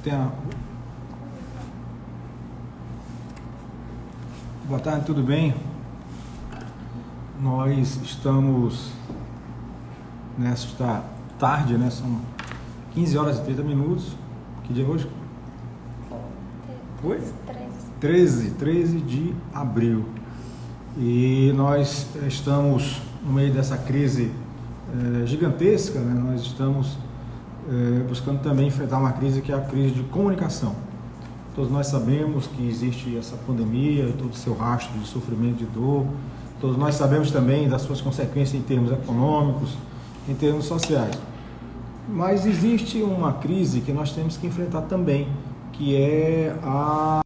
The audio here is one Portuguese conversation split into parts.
Tem a... Boa tarde, tudo bem? Nós estamos nesta tarde, né? São 15 horas e 30 minutos. Que dia é hoje? Oi? 13 de abril. E nós estamos no meio dessa crise gigantesca, né? Nós estamos buscando também enfrentar uma crise que é a crise de comunicação. Todos nós sabemos que existe essa pandemia e todo o seu rastro de sofrimento e dor. Todos nós sabemos também das suas consequências em termos econômicos, em termos sociais. Mas existe uma crise que nós temos que enfrentar também, que é a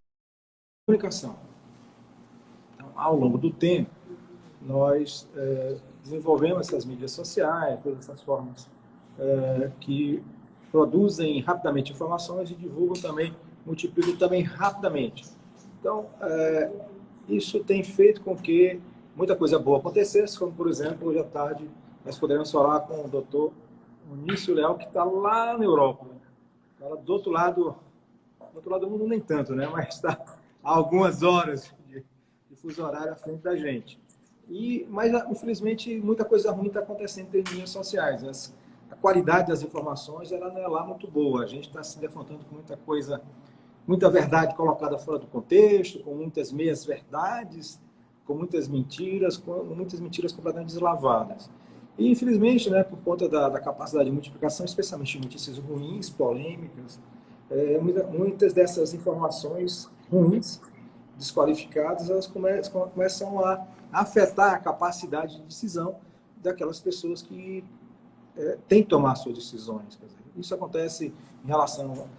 comunicação. Então, ao longo do tempo, nós desenvolvemos essas mídias sociais, todas essas formas que produzem rapidamente informações e divulgam também, multiplicam também rapidamente. Então, isso tem feito com que muita coisa boa acontecesse, como, por exemplo, hoje à tarde nós poderemos falar com o doutor Onísio Leal, que está lá na Europa. Né? Do outro lado do mundo nem tanto, né? Mas está há algumas horas de fuso horário à frente da gente. Mas, infelizmente, muita coisa ruim está acontecendo em mídias sociais. A qualidade das informações ela não é lá muito boa. A gente está se defrontando com muita coisa, muita verdade colocada fora do contexto, com muitas meias-verdades, com muitas mentiras completamente deslavadas. E, infelizmente, né, por conta da capacidade de multiplicação, especialmente de notícias ruins, polêmicas, muitas dessas informações ruins, desqualificadas, elas começam a afetar a capacidade de decisão daquelas pessoas que têm que tomar suas decisões. Quer dizer, isso acontece em relação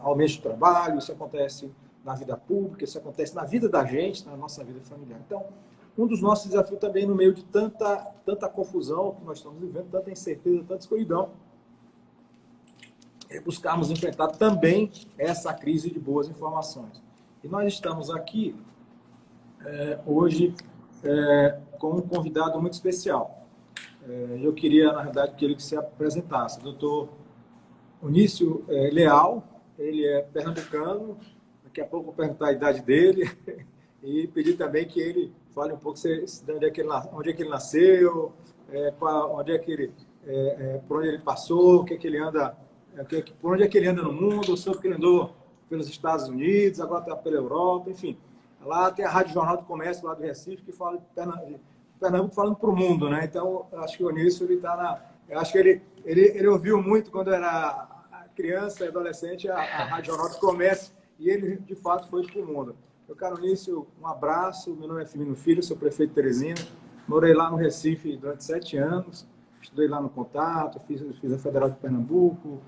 ao meio de trabalho, isso acontece na vida pública, isso acontece na vida da gente, na nossa vida familiar. Então, um dos nossos desafios também, no meio de tanta confusão que nós estamos vivendo, tanta incerteza, tanta escuridão, é buscarmos enfrentar também essa crise de boas informações. E nós estamos aqui hoje com um convidado muito especial. Eu queria, na verdade, que ele se apresentasse. Doutor Onísio Leal, ele é pernambucano, daqui a pouco vou perguntar a idade dele, e pedir também que ele fale um pouco de onde é que ele nasceu, por onde ele passou, o que é que ele anda, por onde é que ele anda no mundo, sobre que ele andou pelos Estados Unidos, agora está pela Europa, enfim. Lá tem a Rádio Jornal do Comércio, lá do Recife, que fala de Pernambuco falando para o mundo, né? Então, acho que o Onísio, ele está na... Eu acho que ele ouviu muito quando era criança e adolescente a Rádio Jornal do Comércio, e ele, de fato, foi para o mundo. Meu caro Onísio, um abraço. Meu nome é Firmino Filho, sou prefeito de Teresina. Morei lá no Recife durante 7 anos. Estudei lá no Contato, fiz a Federal de Pernambuco.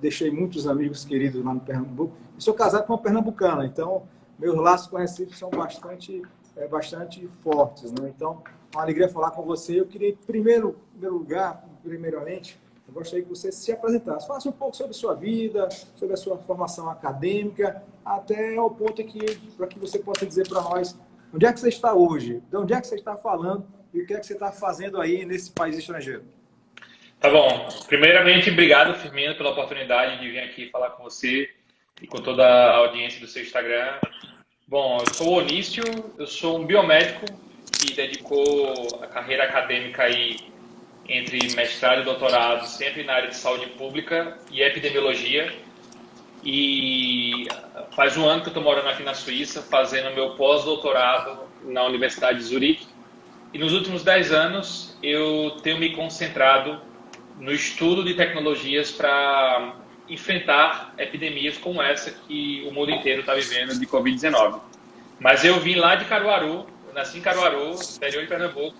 Deixei muitos amigos queridos lá no Pernambuco. E sou casado com uma pernambucana, então meus laços com o Recife são bastante fortes. Né? Então, é uma alegria falar com você. Eu queria, primeiramente, eu gostaria que você se apresentasse. Falasse um pouco sobre a sua vida, sobre a sua formação acadêmica, até ao ponto para que você possa dizer para nós onde é que você está hoje, de onde é que você está falando e o que é que você está fazendo aí nesse país estrangeiro. Tá bom. Primeiramente, obrigado, Firmino, pela oportunidade de vir aqui falar com você e com toda a audiência do seu Instagram. Bom, eu sou o Onísio, eu sou um biomédico que dedicou a carreira acadêmica aí entre mestrado e doutorado, sempre na área de saúde pública e epidemiologia. E faz 1 ano que eu estou morando aqui na Suíça, fazendo meu pós-doutorado na Universidade de Zurique. E nos últimos 10 anos eu tenho me concentrado no estudo de tecnologias para enfrentar epidemias como essa que o mundo inteiro está vivendo de Covid-19. Mas eu vim lá de Caruaru, eu nasci em Caruaru, interior de Pernambuco,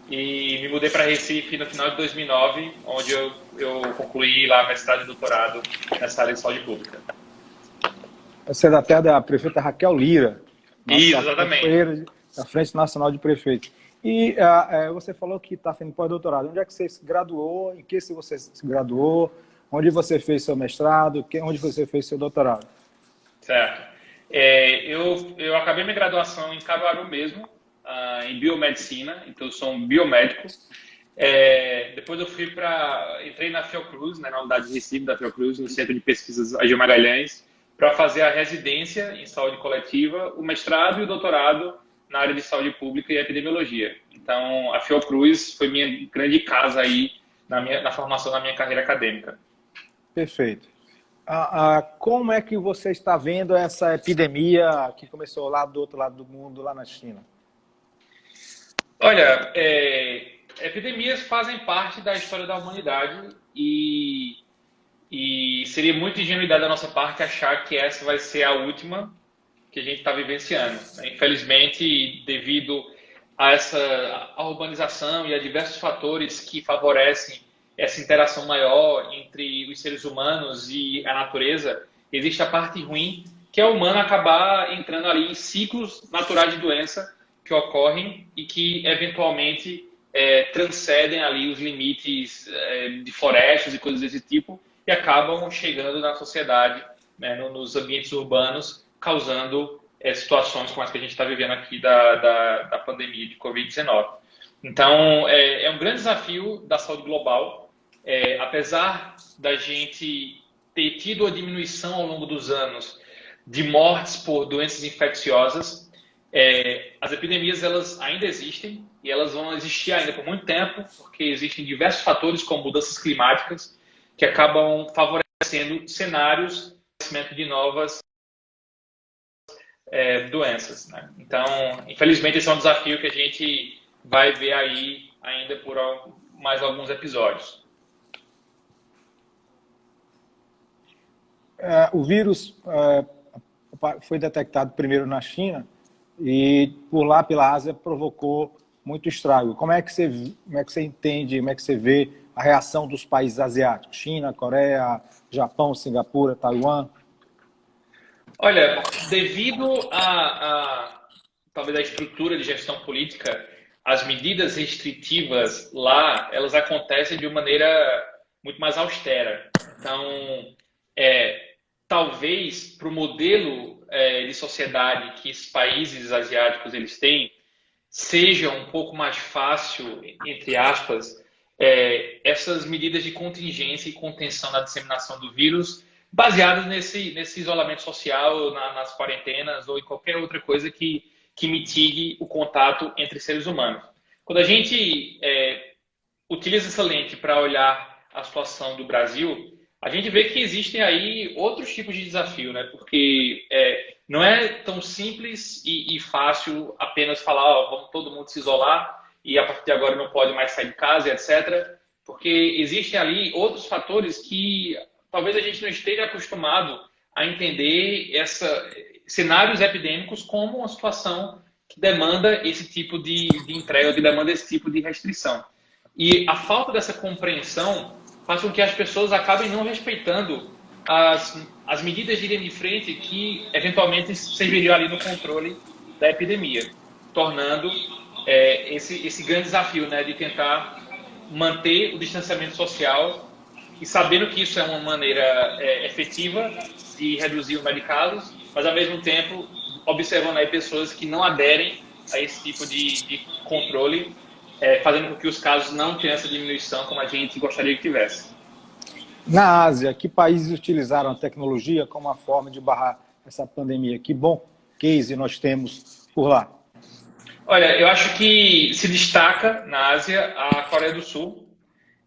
e me mudei para Recife no final de 2009, onde eu concluí lá mestrado e doutorado nessa área de saúde pública. Você é da terra da prefeita Raquel Lira. Isso, exatamente. Da Frente Nacional de Prefeitos. E você falou que está fazendo pós-doutorado. Onde é que você se graduou? Em que você se graduou? Onde você fez seu mestrado? Onde você fez seu doutorado? Certo. Eu acabei minha graduação em Caruaru mesmo, em biomedicina, então eu sou um biomédico. Depois eu entrei na Fiocruz, né, na unidade de Recife da Fiocruz, no Centro de Pesquisas Agil Magalhães, para fazer a residência em saúde coletiva, o mestrado e o doutorado na área de saúde pública e epidemiologia. Então, a Fiocruz foi minha grande casa aí na formação da minha carreira acadêmica. Perfeito. Como é que você está vendo essa epidemia que começou lá do outro lado do mundo, lá na China? Olha, epidemias fazem parte da história da humanidade e seria muita ingenuidade da nossa parte achar que essa vai ser a última que a gente está vivenciando. Infelizmente, devido a urbanização e a diversos fatores que favorecem essa interação maior entre os seres humanos e a natureza, existe a parte ruim, que é o humano acabar entrando ali em ciclos naturais de doença que ocorrem e que, eventualmente, transcendem ali os limites de florestas e coisas desse tipo e acabam chegando na sociedade, né, nos ambientes urbanos, causando situações como as que a gente está vivendo aqui da pandemia de Covid-19. Então, é um grande desafio da saúde global. Apesar da gente ter tido a diminuição ao longo dos anos de mortes por doenças infecciosas, as epidemias elas ainda existem e elas vão existir ainda por muito tempo, porque existem diversos fatores como mudanças climáticas que acabam favorecendo cenários de aparecimento de novas doenças, né? Então, infelizmente, esse é um desafio que a gente vai ver aí ainda por mais alguns episódios. O vírus foi detectado primeiro na China e por lá, pela Ásia, provocou muito estrago. Como é que você entende, como é que você vê a reação dos países asiáticos? China, Coreia, Japão, Singapura, Taiwan? Olha, devido talvez a estrutura de gestão política, as medidas restritivas lá, elas acontecem de uma maneira muito mais austera. Então, talvez para o modelo de sociedade que esses países asiáticos eles têm, seja um pouco mais fácil, entre aspas, essas medidas de contingência e contenção na disseminação do vírus, baseadas nesse isolamento social, nas quarentenas ou em qualquer outra coisa que mitigue o contato entre seres humanos. Quando a gente utiliza essa lente para olhar a situação do Brasil, a gente vê que existem aí outros tipos de desafio, né? Porque não é tão simples e fácil apenas falar, vamos todo mundo se isolar e a partir de agora não pode mais sair de casa, etc. Porque existem ali outros fatores que talvez a gente não esteja acostumado a entender cenários epidêmicos como uma situação que demanda esse tipo de entrega, que demanda esse tipo de restrição. E a falta dessa compreensão faz com que as pessoas acabem não respeitando as medidas de linha de frente que eventualmente serviriam ali no controle da epidemia, tornando esse grande desafio, né, de tentar manter o distanciamento social e sabendo que isso é uma maneira efetiva de reduzir o número de casos, mas ao mesmo tempo observando aí pessoas que não aderem a esse tipo de controle, fazendo com que os casos não tenham essa diminuição como a gente gostaria que tivesse. Na Ásia, que países utilizaram a tecnologia como uma forma de barrar essa pandemia? Que bom case nós temos por lá. Olha, eu acho que se destaca na Ásia a Coreia do Sul.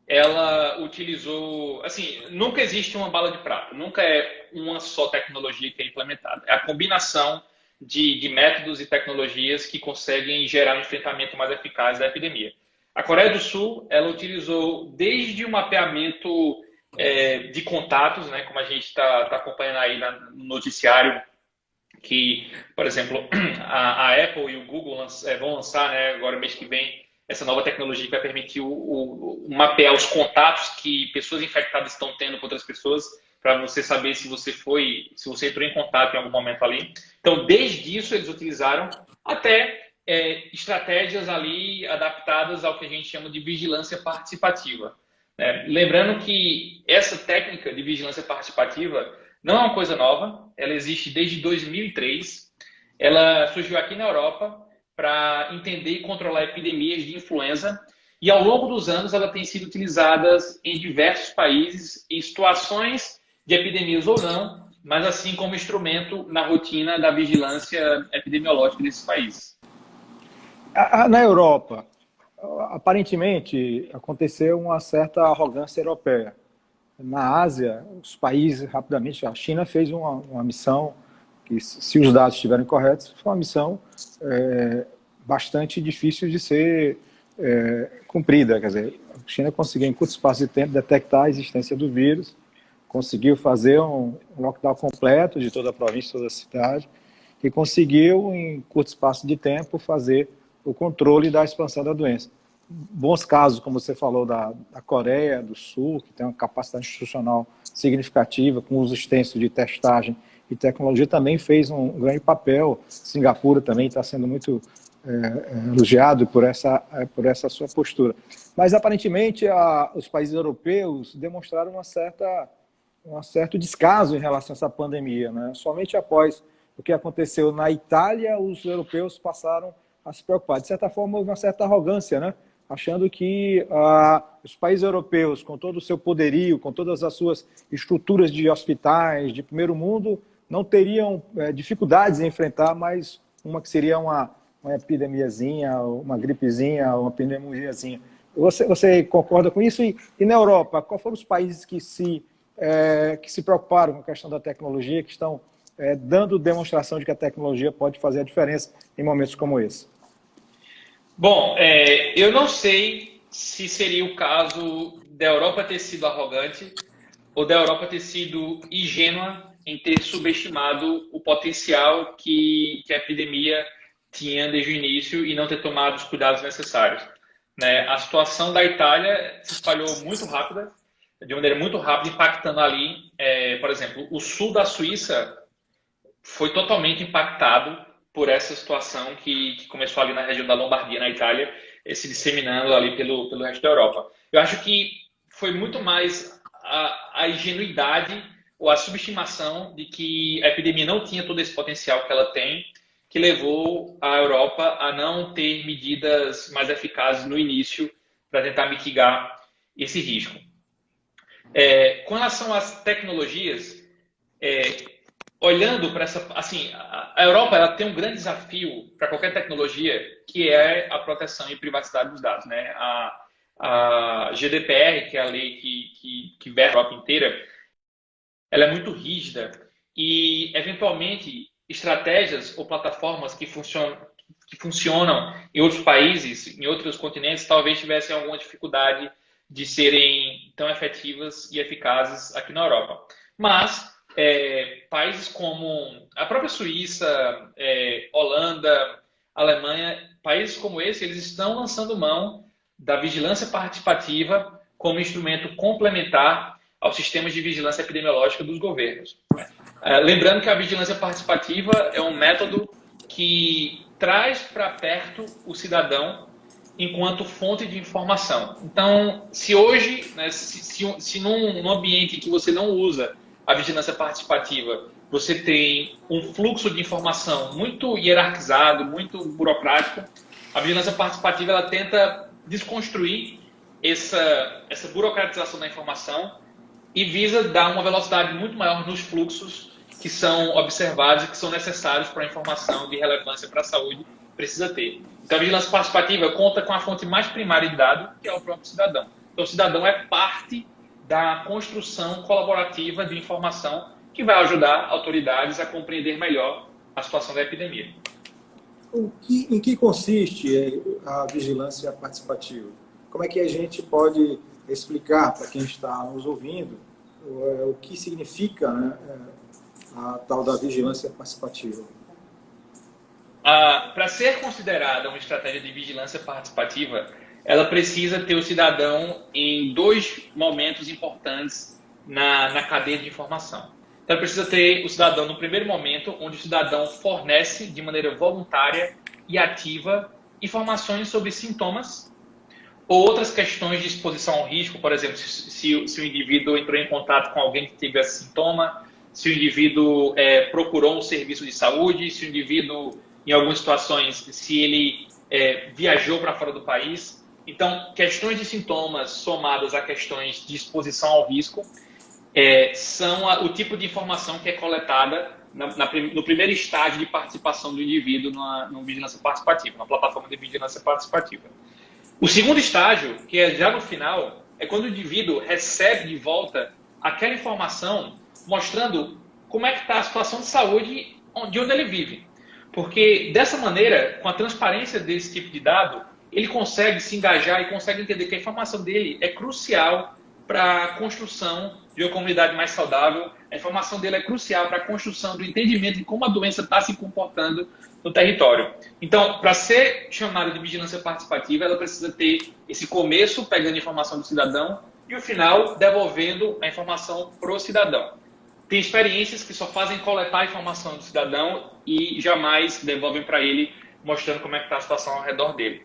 Ela utilizou, assim, nunca existe uma bala de prata, nunca é uma só tecnologia que é implementada. É a combinação de métodos e tecnologias que conseguem gerar um enfrentamento mais eficaz da epidemia. A Coreia do Sul, ela utilizou desde o mapeamento de contatos, né, como a gente está acompanhando aí no noticiário, que, por exemplo, a Apple e o Google vão lançar, né, agora mês que vem, essa nova tecnologia que vai permitir mapear os contatos que pessoas infectadas estão tendo com outras pessoas, para você saber se você entrou em contato em algum momento ali. Então, desde isso, eles utilizaram até estratégias ali adaptadas ao que a gente chama de vigilância participativa. Lembrando que essa técnica de vigilância participativa não é uma coisa nova, ela existe desde 2003, ela surgiu aqui na Europa para entender e controlar epidemias de influenza e ao longo dos anos ela tem sido utilizada em diversos países, em situações de epidemias ou não, mas assim como instrumento na rotina da vigilância epidemiológica desses países. Na Europa, aparentemente aconteceu uma certa arrogância europeia. Na Ásia, os países rapidamente, a China fez uma missão que, se os dados estiverem corretos, foi uma missão bastante difícil de ser cumprida. Quer dizer, a China conseguiu em curto espaço de tempo detectar a existência do vírus, conseguiu fazer um lockdown completo de toda a província, toda a cidade, e conseguiu em curto espaço de tempo fazer o controle da expansão da doença. Bons casos, como você falou, da Coreia do Sul, que tem uma capacidade institucional significativa, com uso extenso de testagem e tecnologia, também fez um grande papel. Singapura também está sendo muito elogiado por essa sua postura. Mas, aparentemente, os países europeus demonstraram um certo descaso em relação a essa pandemia, né? Somente após o que aconteceu na Itália, os europeus passaram a se preocupar. De certa forma, houve uma certa arrogância, né? Achando que os países europeus, com todo o seu poderio, com todas as suas estruturas de hospitais, de primeiro mundo, não teriam dificuldades em enfrentar mais uma que seria uma epidemiazinha, uma gripezinha, uma pneumoniazinha. Você concorda com isso? E na Europa, quais foram os países que se preocuparam com a questão da tecnologia, que estão dando demonstração de que a tecnologia pode fazer a diferença em momentos como esse? Bom, eu não sei se seria o caso da Europa ter sido arrogante ou da Europa ter sido ingênua em ter subestimado o potencial que a epidemia tinha desde o início e não ter tomado os cuidados necessários, né? A situação da Itália se espalhou muito rápida, de maneira muito rápida, impactando ali, por exemplo, o sul da Suíça foi totalmente impactado por essa situação que começou ali na região da Lombardia, na Itália, se disseminando ali pelo resto da Europa. Eu acho que foi muito mais a ingenuidade ou a subestimação de que a epidemia não tinha todo esse potencial que ela tem, que levou a Europa a não ter medidas mais eficazes no início para tentar mitigar esse risco. Com relação às tecnologias, olhando para essa, assim, a Europa ela tem um grande desafio para qualquer tecnologia, que é a proteção e privacidade dos dados, né? A GDPR, que é a lei que verte a Europa inteira, ela é muito rígida e, eventualmente, estratégias ou plataformas que funcionam em outros países, em outros continentes, talvez tivessem alguma dificuldade de serem tão efetivas e eficazes aqui na Europa. Mas países como a própria Suíça, Holanda, Alemanha, países como esse, eles estão lançando mão da vigilância participativa como instrumento complementar aos sistemas de vigilância epidemiológica dos governos. Lembrando que a vigilância participativa é um método que traz para perto o cidadão enquanto fonte de informação. Então, se hoje, né, se num ambiente que você não usa a vigilância participativa, você tem um fluxo de informação muito hierarquizado, muito burocrático, a vigilância participativa ela tenta desconstruir essa burocratização da informação e visa dar uma velocidade muito maior nos fluxos que são observados e que são necessários para a informação de relevância para a saúde precisa ter. Então, a vigilância participativa conta com a fonte mais primária de dado, que é o próprio cidadão. Então, o cidadão é parte da construção colaborativa de informação que vai ajudar autoridades a compreender melhor a situação da epidemia. Em que consiste a vigilância participativa? Como é que a gente pode explicar para quem está nos ouvindo o que significa, né, a tal da vigilância participativa? Para ser considerada uma estratégia de vigilância participativa, ela precisa ter o cidadão em dois momentos importantes na cadeia de informação. Então, ela precisa ter o cidadão no primeiro momento, onde o cidadão fornece de maneira voluntária e ativa informações sobre sintomas ou outras questões de exposição ao risco, por exemplo, se o indivíduo entrou em contato com alguém que teve esse sintoma, se o indivíduo procurou um serviço de saúde, se o indivíduo, em algumas situações, se ele viajou para fora do país. Então, questões de sintomas somadas a questões de exposição ao risco são o tipo de informação que é coletada no primeiro estágio de participação do indivíduo numa vigilância participativa, na plataforma de vigilância participativa. O segundo estágio, que é já no final, é quando o indivíduo recebe de volta aquela informação mostrando como é que está a situação de saúde de onde ele vive. Porque, dessa maneira, com a transparência desse tipo de dado, ele consegue se engajar e consegue entender que a informação dele é crucial para a construção de uma comunidade mais saudável. A informação dele é crucial para a construção do entendimento de como a doença está se comportando no território. Então, para ser chamada de vigilância participativa, ela precisa ter esse começo pegando informação do cidadão e o final devolvendo a informação para o cidadão. Tem experiências que só fazem coletar a informação do cidadão e jamais devolvem para ele, mostrando como é que está a situação ao redor dele.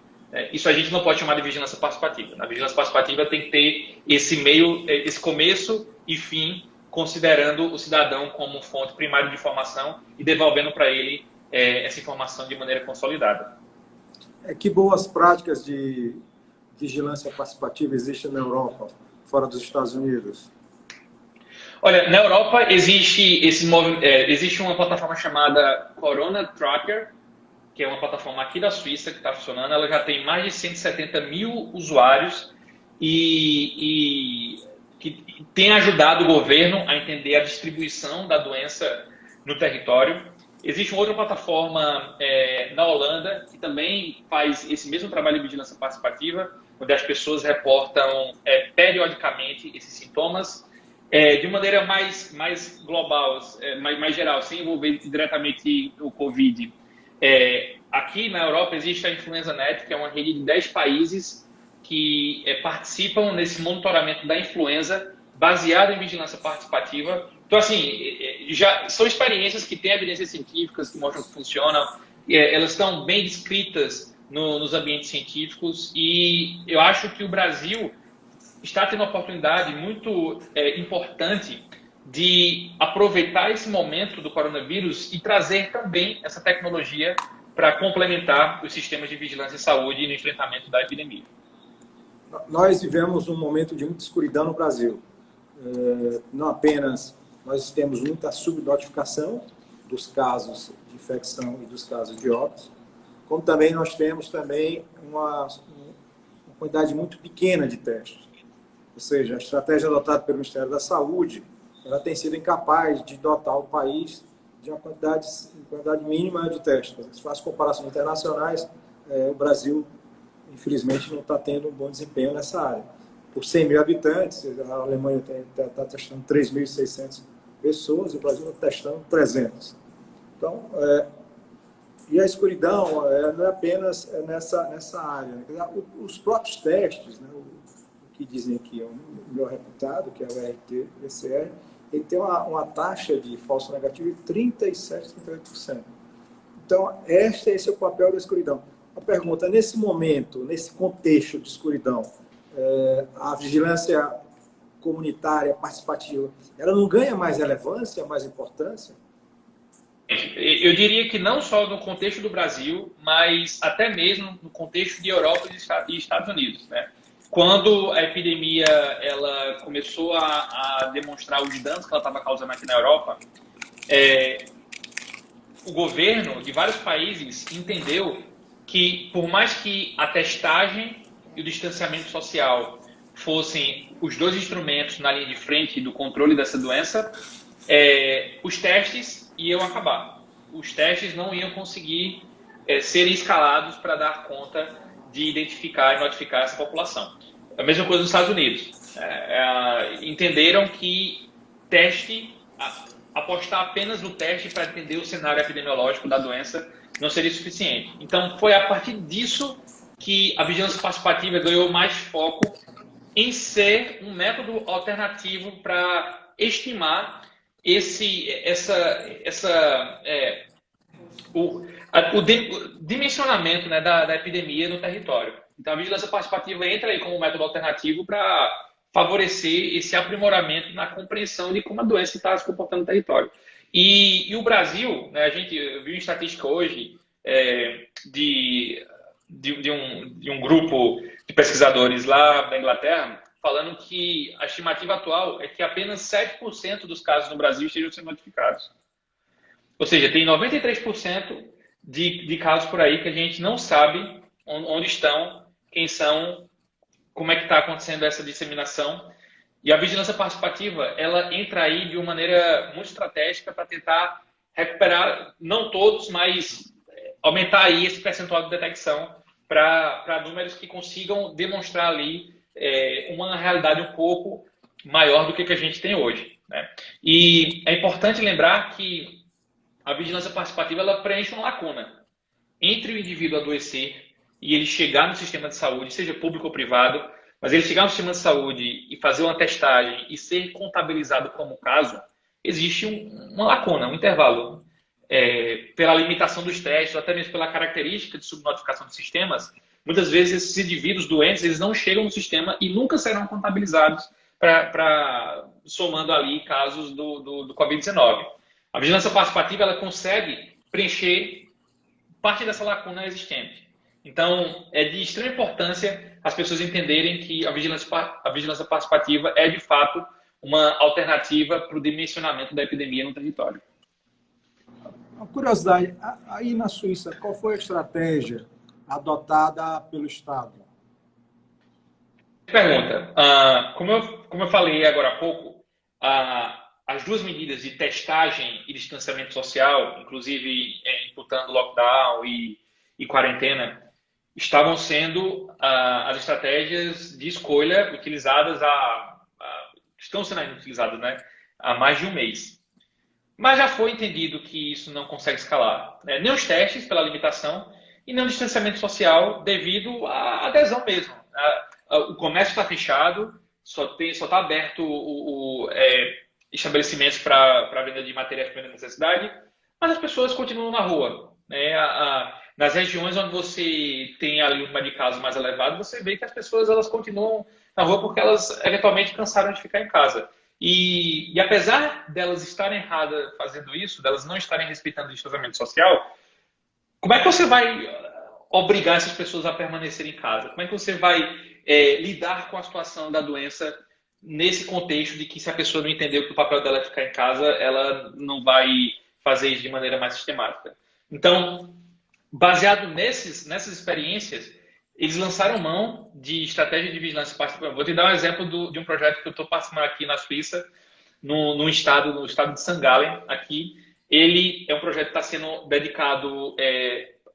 Isso a gente não pode chamar de vigilância participativa. Na vigilância participativa tem que ter esse começo e fim, considerando o cidadão como fonte primária de informação e devolvendo para ele essa informação de maneira consolidada. Que boas práticas de vigilância participativa existem na Europa, fora dos Estados Unidos? Olha, na Europa existe uma plataforma chamada Corona Tracker, que é uma plataforma aqui da Suíça que está funcionando. Ela já tem mais de 170 mil usuários e que tem ajudado o governo a entender a distribuição da doença no território. Existe uma outra plataforma na Holanda que também faz esse mesmo trabalho de vigilância participativa, onde as pessoas reportam periodicamente esses sintomas de maneira mais global, mais geral, sem envolver diretamente o Covid. Aqui na Europa existe a InfluenzaNet, que é uma rede de 10 países que participam nesse monitoramento da influenza baseado em vigilância participativa. Então, assim, já são experiências que têm evidências científicas que mostram que funcionam, elas estão bem descritas nos ambientes científicos e eu acho que o Brasil está tendo uma oportunidade muito importante de aproveitar esse momento do coronavírus e trazer também essa tecnologia para complementar os sistemas de vigilância e saúde no enfrentamento da epidemia. Nós vivemos um momento de muita escuridão no Brasil. Não apenas nós temos muita subnotificação dos casos de infecção e dos casos de óbitos, como também nós temos uma quantidade muito pequena de testes. Ou seja, a estratégia adotada pelo Ministério da Saúde ela tem sido incapaz de dotar o país de uma quantidade mínima de testes. Se faz comparações internacionais, o Brasil, infelizmente, não está tendo um bom desempenho nessa área. Por 100 mil habitantes, a Alemanha está testando 3.600 pessoas, e o Brasil está testando 300. Então, e a escuridão não é apenas nessa área. Né? Os próprios testes, né? o que dizem que é o melhor reputado, que é o RT-PCR, ele tem uma taxa de falso negativo de 37%, 38%. Então, esse é o papel da escuridão. A pergunta, nesse momento, nesse contexto de escuridão, a vigilância comunitária, participativa, ela não ganha mais relevância, mais importância? Eu diria que não só no contexto do Brasil, mas até mesmo no contexto de Europa e Estados Unidos, né? Quando a epidemia ela começou a demonstrar os danos que ela estava causando aqui na Europa, o governo de vários países entendeu que, por mais que a testagem e o distanciamento social fossem os dois instrumentos na linha de frente do controle dessa doença, os testes iam acabar. Os testes não iam conseguir serem escalados para dar conta de identificar e notificar essa população. A mesma coisa nos Estados Unidos. Entenderam que apostar apenas no teste para entender o cenário epidemiológico da doença não seria suficiente. Então, foi a partir disso que a vigilância participativa ganhou mais foco em ser um método alternativo para estimar o dimensionamento, né, da epidemia no território. Então, a vigilância participativa entra aí como método alternativo para favorecer esse aprimoramento na compreensão de como a doença está se comportando no território. E o Brasil, né, a gente viu em estatística hoje de de um grupo de pesquisadores lá na Inglaterra, falando que a estimativa atual é que apenas 7% dos casos no Brasil estejam sendo notificados. Ou seja, tem 93% de casos por aí que a gente não sabe onde estão, quem são, como é que está acontecendo essa disseminação. E a vigilância participativa, ela entra aí de uma maneira muito estratégica para tentar recuperar, não todos, mas aumentar aí esse percentual de detecção para números que consigam demonstrar ali uma realidade um pouco maior do que a gente tem hoje, né? E é importante lembrar que a vigilância participativa ela preenche uma lacuna entre o indivíduo adoecer e ele chegar no sistema de saúde, seja público ou privado, mas ele chegar no sistema de saúde e fazer uma testagem e ser contabilizado como caso, existe uma lacuna, um intervalo. Pela limitação dos testes, ou até mesmo pela característica de subnotificação de sistemas, muitas vezes esses indivíduos doentes eles não chegam no sistema e nunca serão contabilizados somando ali casos do Covid-19. A vigilância participativa ela consegue preencher parte dessa lacuna existente. Então, é de extrema importância as pessoas entenderem que a vigilância participativa é, de fato, uma alternativa para o dimensionamento da epidemia no território. Uma curiosidade, aí na Suíça, qual foi a estratégia adotada pelo Estado? Pergunta. Como eu falei agora há pouco, as duas medidas de testagem e distanciamento social, inclusive imputando lockdown e quarentena, estavam sendo as estratégias de escolha utilizadas estão sendo utilizadas, né, há mais de um mês. Mas já foi entendido que isso não consegue escalar, né? Nem os testes, pela limitação, e nem o distanciamento social devido à adesão mesmo. O comércio está fechado, só está aberto estabelecimentos para venda de materiais de primeira necessidade, mas as pessoas continuam na rua, né? Nas regiões onde você tem ali um número de casos mais elevado, você vê que as pessoas elas continuam na rua porque elas eventualmente cansaram de ficar em casa. E apesar delas estarem erradas fazendo isso, delas não estarem respeitando o distanciamento social, como é que você vai obrigar essas pessoas a permanecer em casa? Como é que você vai lidar com a situação da doença nesse contexto de que se a pessoa não entender que o papel dela é ficar em casa, ela não vai fazer isso de maneira mais sistemática? Então, baseado nessas experiências, eles lançaram mão de estratégia de vigilância participativa. Vou te dar um exemplo de um projeto que eu estou participando aqui na Suíça, no estado de St. Gallen, aqui. Ele é um projeto que está sendo dedicado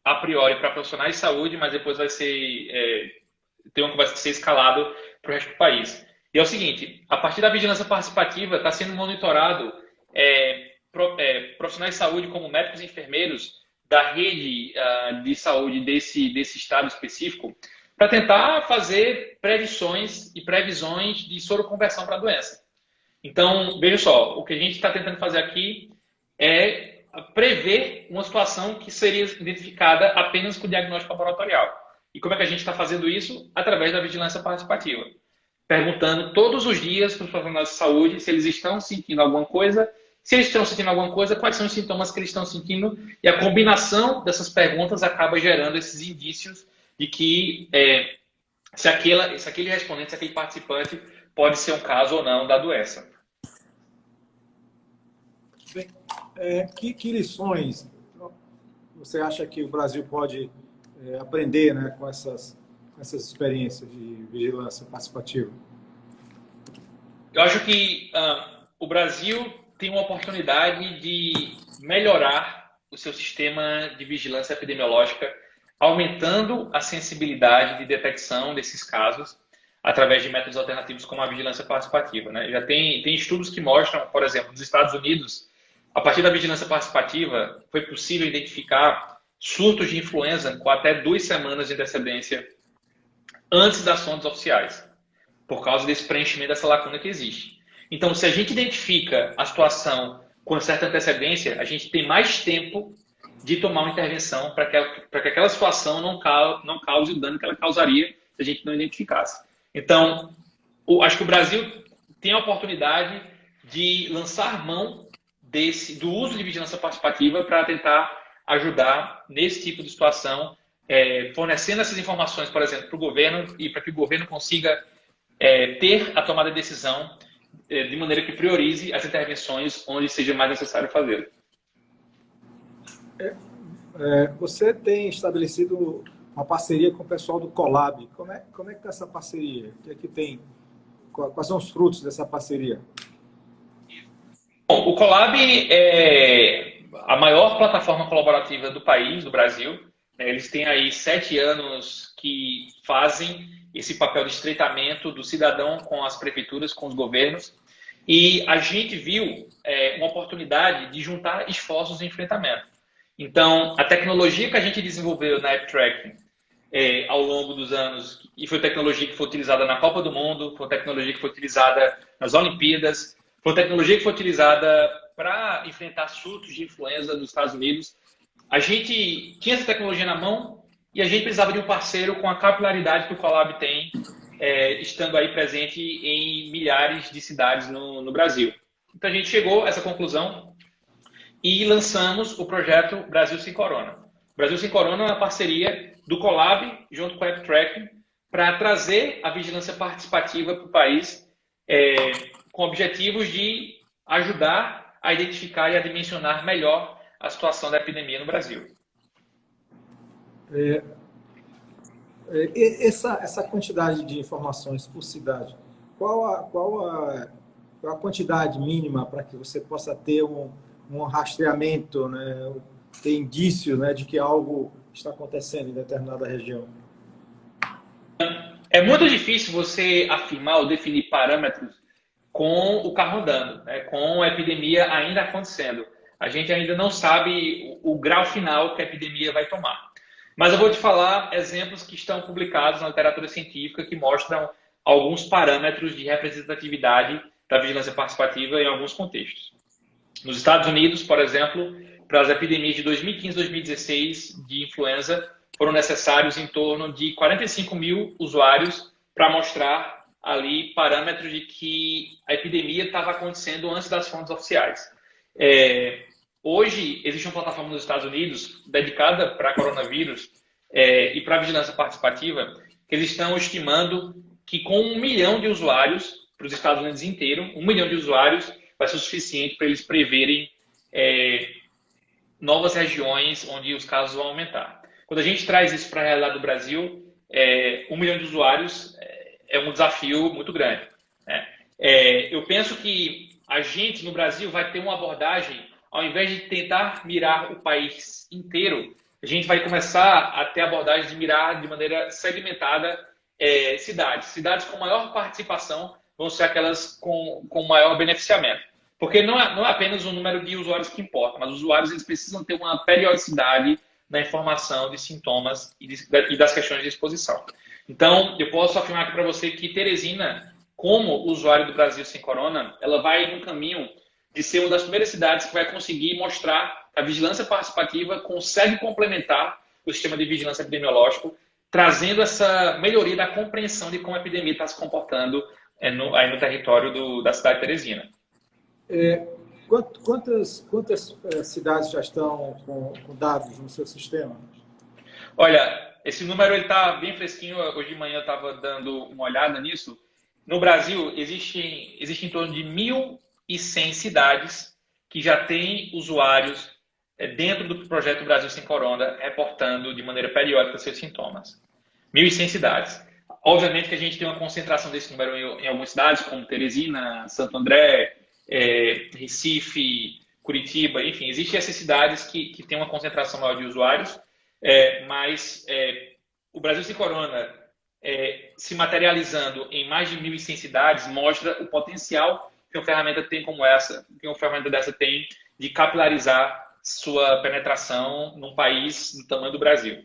a priori para profissionais de saúde, mas depois vai ser escalado para o resto do país. E é o seguinte, a partir da vigilância participativa está sendo monitorado profissionais de saúde como médicos e enfermeiros da rede de saúde desse estado específico para tentar fazer predições e previsões de soroconversão para a doença. Então, veja só, o que a gente está tentando fazer aqui é prever uma situação que seria identificada apenas com o diagnóstico laboratorial. E como é que a gente está fazendo isso? Através da vigilância participativa. Perguntando todos os dias para os profissionais de saúde se eles estão sentindo alguma coisa. Se eles estão sentindo alguma coisa, quais são os sintomas que eles estão sentindo? E a combinação dessas perguntas acaba gerando esses indícios de que se aquele respondente, se aquele participante pode ser um caso ou não da doença. Bem, que lições você acha que o Brasil pode aprender, né, com essas experiências de vigilância participativa? Eu acho que o Brasil tem uma oportunidade de melhorar o seu sistema de vigilância epidemiológica, aumentando a sensibilidade de detecção desses casos através de métodos alternativos como a vigilância participativa, né? Já tem estudos que mostram, por exemplo, nos Estados Unidos, a partir da vigilância participativa, foi possível identificar surtos de influenza com até 2 semanas de antecedência antes das fontes oficiais, por causa desse preenchimento dessa lacuna que existe. Então, se a gente identifica a situação com certa antecedência, a gente tem mais tempo de tomar uma intervenção para que aquela situação não cause o dano que ela causaria se a gente não identificasse. Então, acho que o Brasil tem a oportunidade de lançar mão do uso de vigilância participativa para tentar ajudar nesse tipo de situação fornecendo essas informações, por exemplo, para o governo e para que o governo consiga ter a tomada de decisão de maneira que priorize as intervenções onde seja mais necessário fazê-lo. Você tem estabelecido uma parceria com o pessoal do Colab. Como é que está essa parceria? O que é que tem? Quais são os frutos dessa parceria? Bom, o Colab é a maior plataforma colaborativa do país, do Brasil. Eles têm aí 7 anos que fazem esse papel de estreitamento do cidadão com as prefeituras, com os governos. E a gente viu uma oportunidade de juntar esforços em enfrentamento. Então, a tecnologia que a gente desenvolveu na AppTracking ao longo dos anos, e foi tecnologia que foi utilizada na Copa do Mundo, foi tecnologia que foi utilizada nas Olimpíadas, foi tecnologia que foi utilizada para enfrentar surtos de influenza nos Estados Unidos. A gente tinha essa tecnologia na mão e a gente precisava de um parceiro com a capilaridade que o Colab tem, estando aí presente em milhares de cidades no Brasil. Então a gente chegou a essa conclusão e lançamos o projeto Brasil Sem Corona. O Brasil Sem Corona é uma parceria do Colab junto com a AppTracking para trazer a vigilância participativa para o país com objetivos de ajudar a identificar e a dimensionar melhor a situação da epidemia no Brasil. Essa quantidade de informações por cidade, qual a quantidade mínima para que você possa ter um rastreamento, né, ter indício, né, de que algo está acontecendo em determinada região? É muito difícil você afirmar ou definir parâmetros com o carro andando, né, com a epidemia ainda acontecendo. A gente ainda não sabe o grau final que a epidemia vai tomar. Mas eu vou te falar exemplos que estão publicados na literatura científica que mostram alguns parâmetros de representatividade da vigilância participativa em alguns contextos. Nos Estados Unidos, por exemplo, para as epidemias de 2015 e 2016 de influenza, foram necessários em torno de 45 mil usuários para mostrar ali parâmetros de que a epidemia estava acontecendo antes das fontes oficiais. Hoje, existe uma plataforma nos Estados Unidos dedicada para coronavírus e para vigilância participativa, que eles estão estimando que com 1 milhão de usuários, para os Estados Unidos inteiro, 1 milhão de usuários vai ser o suficiente para eles preverem novas regiões onde os casos vão aumentar. Quando a gente traz isso para a realidade do Brasil, 1 milhão de usuários é um desafio muito grande, né? Eu penso que a gente, no Brasil, vai ter uma abordagem, ao invés de tentar mirar o país inteiro, a gente vai começar a ter a abordagem de mirar de maneira segmentada cidades. Cidades com maior participação vão ser aquelas com maior beneficiamento. Porque não é apenas o número de usuários que importa, mas os usuários eles precisam ter uma periodicidade na informação de sintomas e das questões de exposição. Então, eu posso afirmar aqui para você que Teresina, como usuário do Brasil Sem Corona, ela vai no caminho de ser uma das primeiras cidades que vai conseguir mostrar que a vigilância participativa consegue complementar o sistema de vigilância epidemiológico, trazendo essa melhoria da compreensão de como a epidemia está se comportando aí no território da cidade de Teresina. Quantas cidades já estão com dados no seu sistema? Olha, esse número está bem fresquinho. Hoje de manhã eu estava dando uma olhada nisso. No Brasil, existem em torno de 1.100 cidades que já têm usuários dentro do projeto Brasil Sem Corona reportando de maneira periódica seus sintomas. 1.100 cidades. Obviamente que a gente tem uma concentração desse número em algumas cidades, como Teresina, Santo André, Recife, Curitiba, enfim, existem essas cidades que têm uma concentração maior de usuários, mas o Brasil Sem Corona se materializando em mais de 1.100 cidades mostra o potencial que uma ferramenta tem como essa, que uma ferramenta dessa tem de capilarizar sua penetração num país do tamanho do Brasil.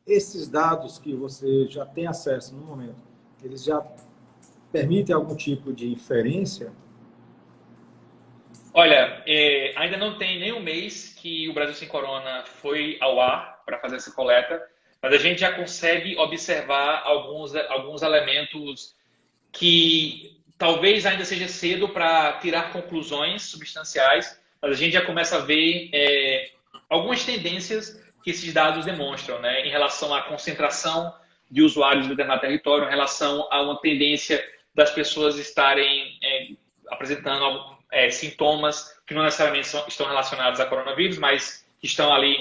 Esses dados que você já tem acesso no momento, eles já permitem algum tipo de inferência? Olha, ainda não tem nem um mês que o Brasil Sem Corona foi ao ar para fazer essa coleta, mas a gente já consegue observar alguns elementos que talvez ainda seja cedo para tirar conclusões substanciais, mas a gente já começa a ver algumas tendências que esses dados demonstram, né, em relação à concentração de usuários em determinado território, em relação a uma tendência das pessoas estarem apresentando sintomas que não necessariamente estão relacionados a coronavírus, mas que estão ali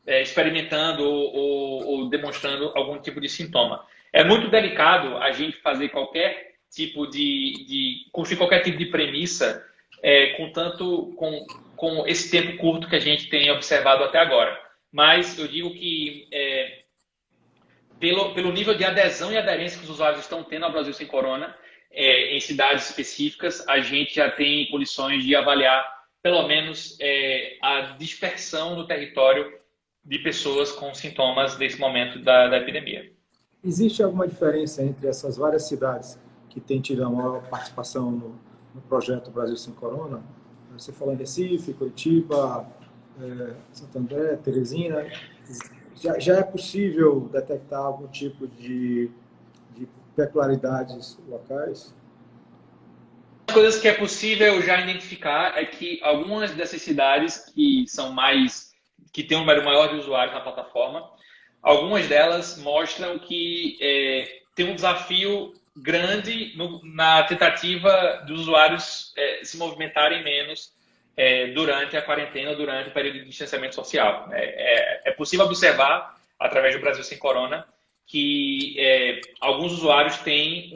experimentando ou demonstrando algum tipo de sintoma. É muito delicado a gente fazer qualquer tipo construir qualquer tipo de premissa com esse tempo curto que a gente tem observado até agora. Mas eu digo que pelo nível de adesão e aderência que os usuários estão tendo ao Brasil Sem Corona, em cidades específicas, a gente já tem condições de avaliar pelo menos a dispersão no território de pessoas com sintomas nesse momento da epidemia. Existe alguma diferença entre essas várias cidades que têm tido a maior participação no projeto Brasil Sem Corona? Você falou em Recife, Curitiba, Santo André, Teresina. Já é possível detectar algum tipo de peculiaridades locais? As coisas que é possível já identificar é que algumas dessas cidades que têm um número maior de usuários na plataforma, algumas delas mostram que tem um desafio grande na tentativa dos usuários se movimentarem menos durante a quarentena, durante o período de distanciamento social. É possível observar, através do Brasil Sem Corona, que alguns usuários têm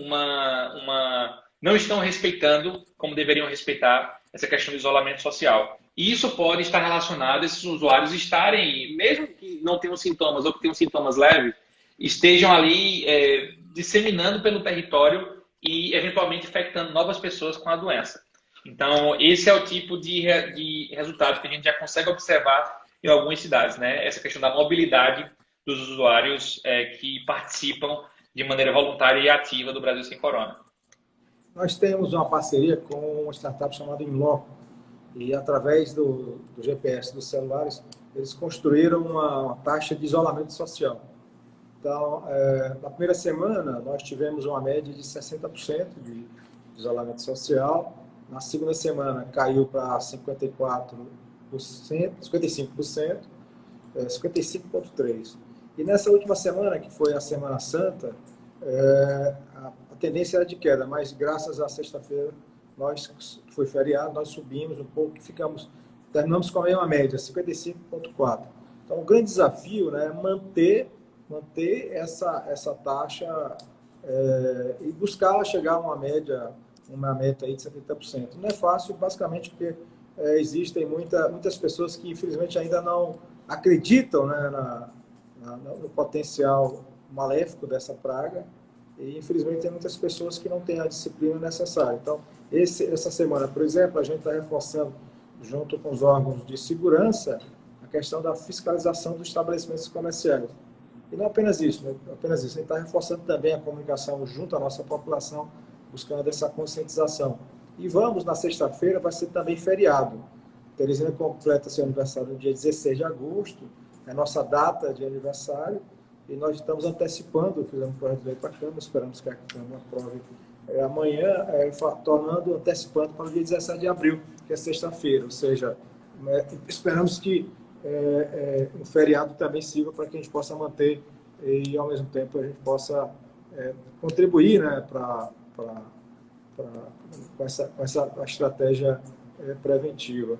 não estão respeitando como deveriam respeitar essa questão do isolamento social. E isso pode estar relacionado a esses usuários estarem, mesmo que não tenham sintomas ou que tenham sintomas leves, estejam ali disseminando pelo território e eventualmente infectando novas pessoas com a doença. Então, esse é o tipo de resultado que a gente já consegue observar em algumas cidades, né? Essa questão da mobilidade dos usuários que participam de maneira voluntária e ativa do Brasil Sem Corona. Nós temos uma parceria com uma startup chamada Inloco, e através do GPS dos celulares, eles construíram uma taxa de isolamento social. Então, na primeira semana, nós tivemos uma média de 60% de isolamento social. Na segunda semana, caiu para 54%, 55%, 55,3%. E nessa última semana, que foi a Semana Santa, a tendência era de queda, mas graças à sexta-feira, que foi feriado, nós subimos um pouco e terminamos com a mesma média, 55,4%. Então, o grande desafio, né, é manter essa taxa e buscar chegar a uma meta aí de 70%. Não é fácil, basicamente porque existem muitas pessoas que, infelizmente, ainda não acreditam, né, no potencial maléfico dessa praga. E, infelizmente, tem muitas pessoas que não têm a disciplina necessária. Então, essa semana, por exemplo, a gente está reforçando, junto com os órgãos de segurança, a questão da fiscalização dos estabelecimentos comerciais. E não apenas isso, né? A gente está reforçando também a comunicação junto à nossa população, buscando essa conscientização. E na sexta-feira, vai ser também feriado. Teresina completa seu aniversário no dia 16 de agosto, é a nossa data de aniversário, e nós estamos antecipando, fizemos um projeto de lei para a Câmara, esperamos que a Câmara aprove amanhã, antecipando para o dia 17 de abril, que é sexta-feira, ou seja, esperamos que o feriado também sirva para que a gente possa manter e, ao mesmo tempo, a gente possa contribuir, né, com essa estratégia preventiva.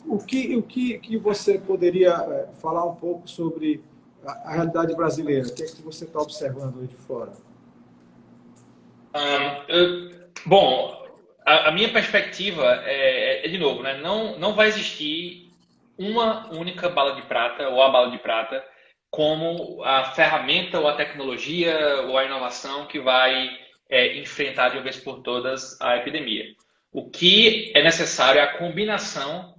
O que você poderia falar um pouco sobre a realidade brasileira? O que é que você está observando aí de fora? Bom, a minha perspectiva de novo, né? Não vai existir uma única bala de prata ou a bala de prata como a ferramenta ou a tecnologia ou a inovação que vai enfrentar de uma vez por todas a epidemia. O que é necessário é a combinação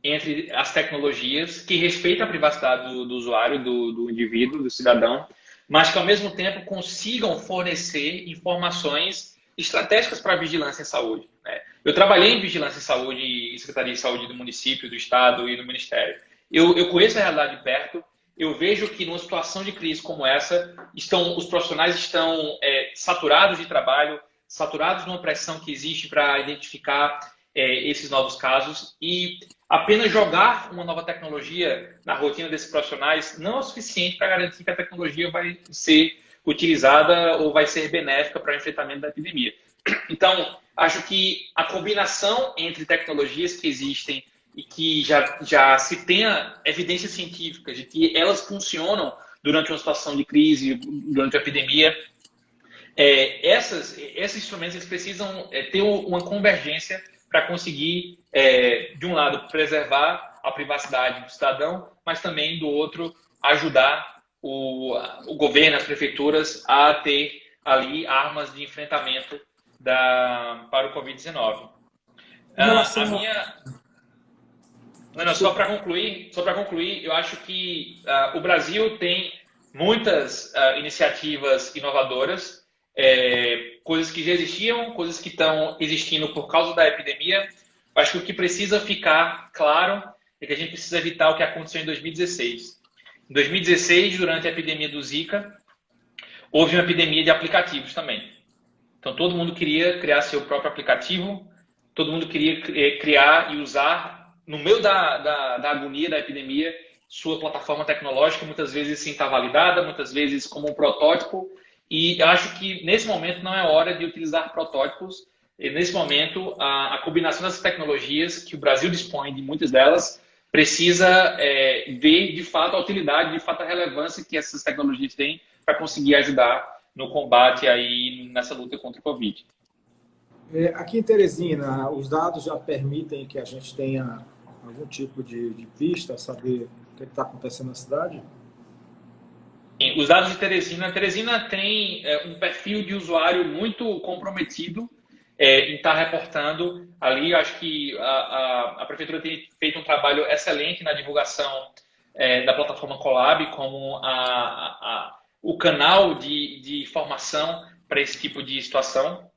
entre as tecnologias que respeitam a privacidade do usuário, do indivíduo, do cidadão, mas que ao mesmo tempo consigam fornecer informações estratégicas para a vigilância em saúde, né? Eu trabalhei em vigilância em saúde e Secretaria de Saúde do município, do estado e do ministério. Eu conheço a realidade de perto. Eu vejo que numa situação de crise como essa, os profissionais estão saturados de trabalho, saturados de uma pressão que existe para identificar esses novos casos, e apenas jogar uma nova tecnologia na rotina desses profissionais não é o suficiente para garantir que a tecnologia vai ser utilizada ou vai ser benéfica para o enfrentamento da epidemia. Então, acho que a combinação entre tecnologias que existem e que já se tenha evidências científicas de que elas funcionam durante uma situação de crise, durante a epidemia, esses instrumentos eles precisam ter uma convergência para conseguir, de um lado, preservar a privacidade do cidadão, mas também, do outro, ajudar o governo, as prefeituras, a ter ali armas de enfrentamento para o Covid-19. Só para concluir, eu acho que o Brasil tem muitas iniciativas inovadoras, coisas que já existiam, coisas que estão existindo por causa da epidemia. Eu acho que o que precisa ficar claro é que a gente precisa evitar o que aconteceu em 2016. Em 2016, durante a epidemia do Zika, houve uma epidemia de aplicativos também. Então, todo mundo queria criar seu próprio aplicativo, todo mundo queria criar e usar, no meio da agonia da epidemia, sua plataforma tecnológica, muitas vezes sem estar validada, muitas vezes como um protótipo. E eu acho que, nesse momento, não é hora de utilizar protótipos. E, nesse momento, a combinação dessas tecnologias, que o Brasil dispõe de muitas delas, precisa ver, de fato, a utilidade, de fato, a relevância que essas tecnologias têm para conseguir ajudar no combate aí nessa luta contra o Covid. Aqui em Teresina, os dados já permitem que a gente tenha algum tipo de pista, saber o que está acontecendo na cidade? Sim, os dados de Teresina. Teresina tem um perfil de usuário muito comprometido em estar reportando ali. Eu acho que a prefeitura tem feito um trabalho excelente na divulgação da plataforma Colab como o canal de formação para esse tipo de situação.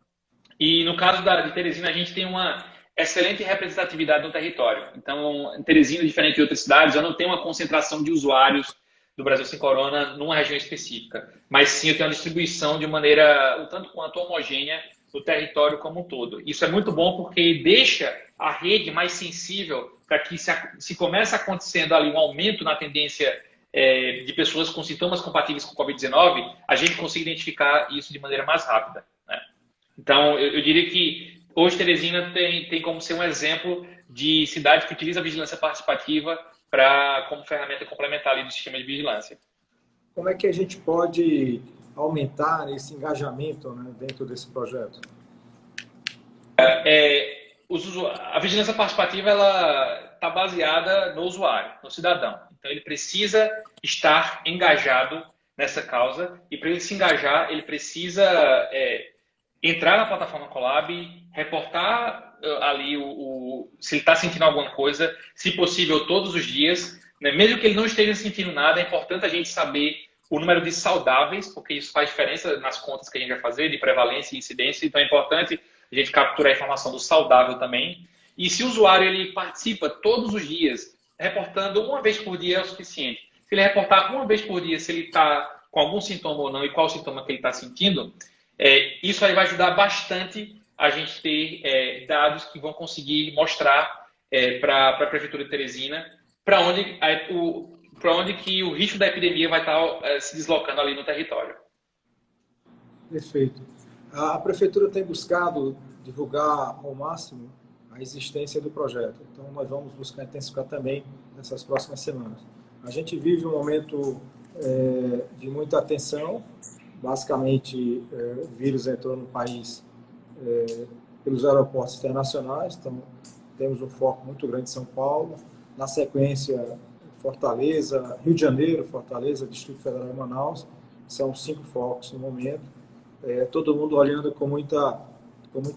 E no caso de Teresina, a gente tem uma excelente representatividade no território. Então, em Teresina, diferente de outras cidades, eu não tenho uma concentração de usuários do Brasil Sem Corona numa região específica. Mas sim, eu tenho uma distribuição de maneira um tanto quanto homogênea no território como um todo. Isso é muito bom porque deixa a rede mais sensível para que se comece acontecendo ali um aumento na tendência de pessoas com sintomas compatíveis com Covid-19, a gente consiga identificar isso de maneira mais rápida, né? Então, eu diria que hoje Teresina tem como ser um exemplo de cidade que utiliza a vigilância participativa como ferramenta complementar ali do sistema de vigilância. Como é que a gente pode aumentar esse engajamento, né, dentro desse projeto? A vigilância participativa ela está baseada no usuário, no cidadão. Então, ele precisa estar engajado nessa causa e, para ele se engajar, ele precisa entrar na plataforma Colab, reportar ali se ele está sentindo alguma coisa, se possível, todos os dias, né? Mesmo que ele não esteja sentindo nada, é importante a gente saber o número de saudáveis, porque isso faz diferença nas contas que a gente vai fazer, de prevalência e incidência. Então, é importante a gente capturar a informação do saudável também. E se o usuário ele participa todos os dias, reportando uma vez por dia é o suficiente. Se ele reportar uma vez por dia se ele está com algum sintoma ou não e qual o sintoma que ele está sentindo, isso aí vai ajudar bastante a gente ter dados que vão conseguir mostrar para a Prefeitura de Teresina para onde que o risco da epidemia vai estar se deslocando ali no território. Perfeito. A Prefeitura tem buscado divulgar ao máximo a existência do projeto. Então, nós vamos buscar intensificar também nessas próximas semanas. A gente vive um momento de muita atenção. Basicamente, o vírus entrou no país pelos aeroportos internacionais. Então, temos um foco muito grande em São Paulo. Na sequência, Fortaleza, Rio de Janeiro, Fortaleza, Distrito Federal e Manaus. São 5 focos no momento. Todo mundo olhando com muita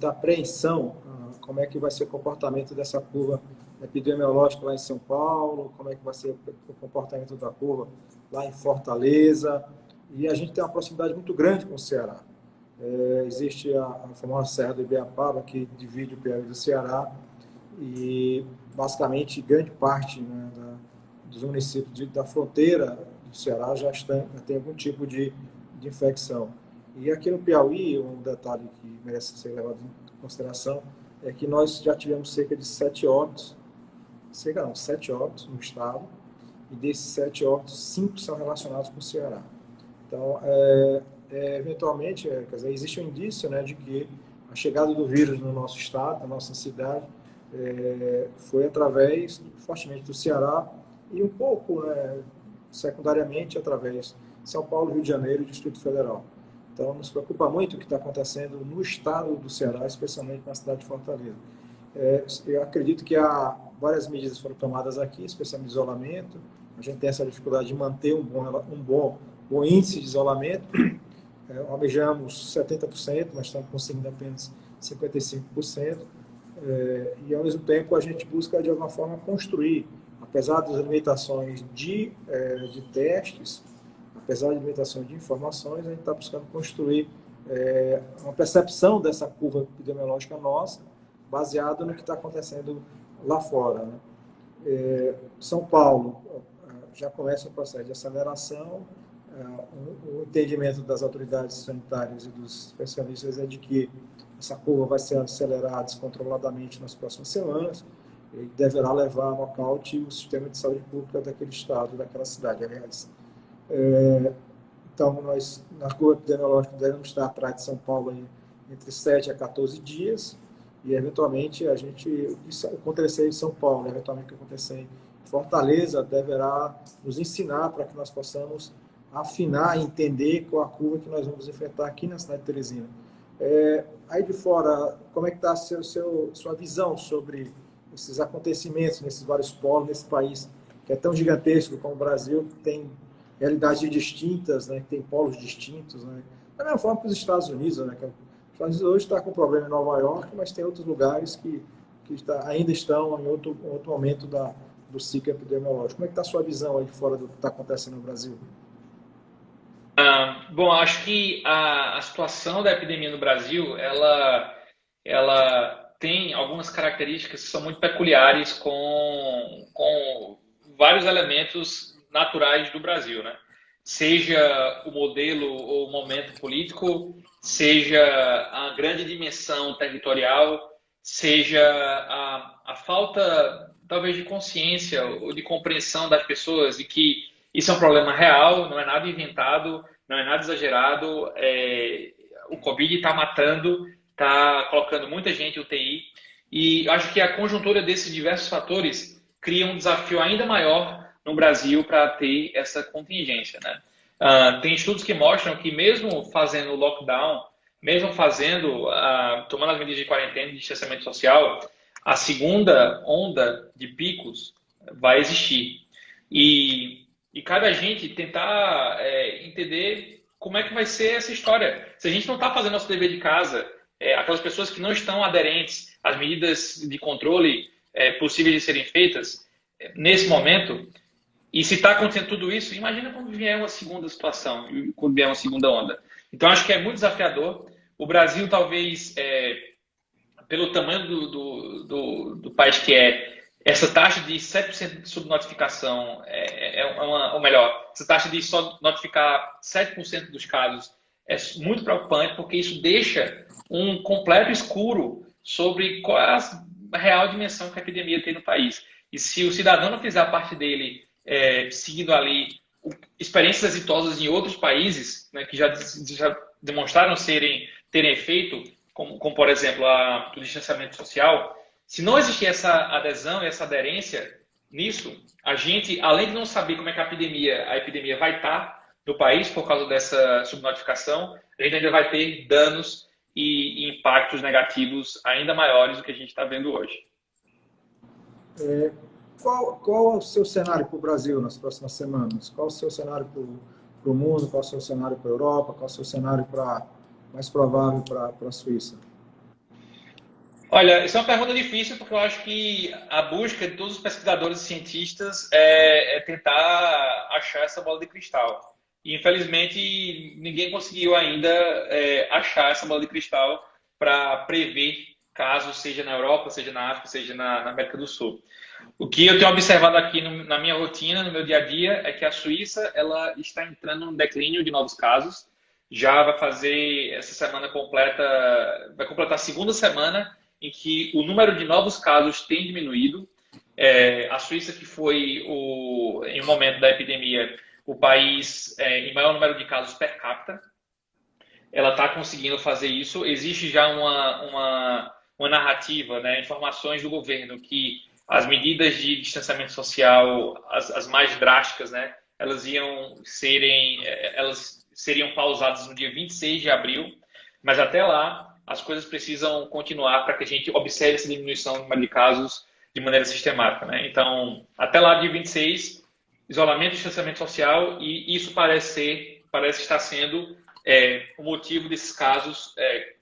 apreensão como é que vai ser o comportamento dessa curva epidemiológica lá em São Paulo, como é que vai ser o comportamento da curva lá em Fortaleza. E a gente tem uma proximidade muito grande com o Ceará. Existe a famosa Serra do Ibiapaba, que divide o Piauí do Ceará, e basicamente grande parte, né, dos municípios da fronteira do Ceará já tem algum tipo de infecção. E aqui no Piauí, um detalhe que merece ser levado em consideração, é que nós já tivemos cerca de 7 óbitos, 7 óbitos no estado, e desses 7 óbitos, 5 são relacionados com o Ceará. Então, eventualmente, quer dizer, existe um indício, né, de que a chegada do vírus no nosso estado, na nossa cidade, foi através, fortemente, do Ceará e um pouco, né, secundariamente, através de São Paulo, Rio de Janeiro e Distrito Federal. Então, nos preocupa muito o que está acontecendo no estado do Ceará, especialmente na cidade de Fortaleza. Eu acredito que várias medidas foram tomadas aqui, especialmente isolamento. A gente tem essa dificuldade de manter um bom índice de isolamento. Almejamos 70%, mas estamos conseguindo apenas 55%. E, ao mesmo tempo, a gente busca, de alguma forma, construir, apesar das limitações de testes, apesar de limitações de informações, a gente está buscando construir uma percepção dessa curva epidemiológica nossa, baseada no que está acontecendo lá fora, né? São Paulo já começa o processo de aceleração. O entendimento das autoridades sanitárias e dos especialistas é de que essa curva vai ser acelerada descontroladamente nas próximas semanas e deverá levar a nocaute o sistema de saúde pública daquele estado, daquela cidade, aliás. Então, nós, na curva epidemiológica, devemos estar atrás de São Paulo entre 7 a 14 dias e, eventualmente, o que acontecer em São Paulo, eventualmente o que acontecer em Fortaleza, deverá nos ensinar para que nós possamos afinar e entender qual a curva que nós vamos enfrentar aqui na cidade de Teresina. Aí de fora, como é que está a sua visão sobre esses acontecimentos nesses vários polos, nesse país que é tão gigantesco como o Brasil, que tem realidades distintas, né, que tem polos distintos, né? Da mesma forma que os Estados Unidos, né, que os Estados Unidos hoje está com problema em Nova York, mas tem outros lugares que ainda estão em outro momento do ciclo epidemiológico. Como é que está a sua visão aí de fora do que está acontecendo no Brasil? Bom, acho que a situação da epidemia no Brasil, ela tem algumas características que são muito peculiares com vários elementos naturais do Brasil, né? Seja o modelo ou o momento político, seja a grande dimensão territorial, seja a falta, talvez, de consciência ou de compreensão das pessoas de que isso é um problema real, não é nada inventado, não é nada exagerado. O Covid está matando, está colocando muita gente em UTI. E acho que a conjuntura desses diversos fatores cria um desafio ainda maior no Brasil para ter essa contingência, né? Tem estudos que mostram que mesmo fazendo o lockdown, mesmo tomando as medidas de quarentena e distanciamento social, a segunda onda de picos vai existir. E cada agente tentar entender como é que vai ser essa história. Se a gente não está fazendo nosso dever de casa, aquelas pessoas que não estão aderentes às medidas de controle possíveis de serem feitas nesse momento, e se está acontecendo tudo isso, imagina quando vier uma segunda situação, quando vier uma segunda onda. Então, acho que é muito desafiador. O Brasil, talvez, pelo tamanho do país que essa taxa de 7% de subnotificação, ou melhor, essa taxa de só notificar 7% dos casos é muito preocupante, porque isso deixa um completo escuro sobre qual é a real dimensão que a epidemia tem no país. E se o cidadão não fizer a parte dele, seguindo ali experiências exitosas em outros países, né, que já demonstraram terem efeito, como por exemplo, o distanciamento social, se não existir essa adesão e essa aderência nisso, a gente, além de não saber como é que a epidemia vai estar no país por causa dessa subnotificação, a gente ainda vai ter danos e impactos negativos ainda maiores do que a gente está vendo hoje. Qual é o seu cenário para o Brasil nas próximas semanas? Qual é o seu cenário para o mundo? Qual é o seu cenário para a Europa? Qual é o seu cenário mais provável para a Suíça? Olha, isso é uma pergunta difícil, porque eu acho que a busca de todos os pesquisadores e cientistas é tentar achar essa bola de cristal. E, infelizmente, ninguém conseguiu ainda achar essa bola de cristal para prever casos, seja na Europa, seja na África, seja na América do Sul. O que eu tenho observado aqui na minha rotina, no meu dia a dia, é que a Suíça ela está entrando num declínio de novos casos. Já vai fazer essa semana vai completar a segunda semana em que o número de novos casos tem diminuído. A Suíça, que foi, em um momento da epidemia, o país em maior número de casos per capita, ela está conseguindo fazer isso. Existe já uma narrativa, né, informações do governo que as medidas de distanciamento social, as mais drásticas, né, elas seriam pausadas no dia 26 de abril, mas até lá as coisas precisam continuar para que a gente observe essa diminuição no número de casos de maneira sistemática, né? Então, até lá, dia 26, isolamento e distanciamento social, e isso parece estar sendo o motivo desses casos